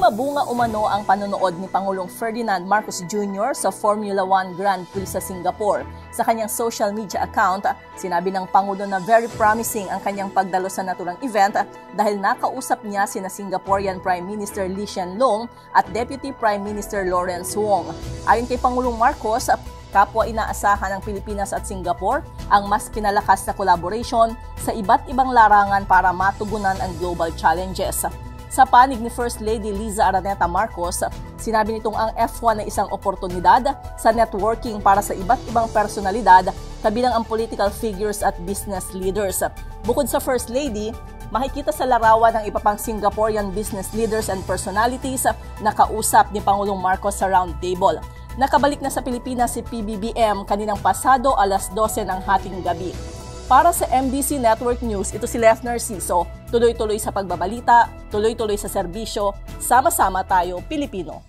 mabunga umano ang panonood ni Pangulong Ferdinand Marcos Jr. sa Formula 1 Grand Prix sa Singapore. Sa kanyang social media account, sinabi ng Pangulo na very promising ang kanyang pagdalo sa naturang event dahil nakausap niya sina Singaporean Prime Minister Lee Hsien Loong at Deputy Prime Minister Lawrence Wong. Ayon kay Pangulong Marcos, kapwa inaasahan ng Pilipinas at Singapore ang mas pinalakas na collaboration sa iba't ibang larangan para matugunan ang global challenges. Sa panig ni First Lady Liza Araneta Marcos, sinabi nitong ang F1 ay isang oportunidad sa networking para sa iba't ibang personalidad, kabilang ang political figures at business leaders. Bukod sa First Lady, makikita sa larawan ng iba pang Singaporean business leaders and personalities na kausap ni Pangulong Marcos sa round table. Nakabalik na sa Pilipinas si PBBM kaninang pasado alas 12 ng hating gabi. Para sa MBC Network News, ito si Les Narciso. Tuloy-tuloy sa pagbabalita, tuloy-tuloy sa serbisyo, sama-sama tayo Pilipino.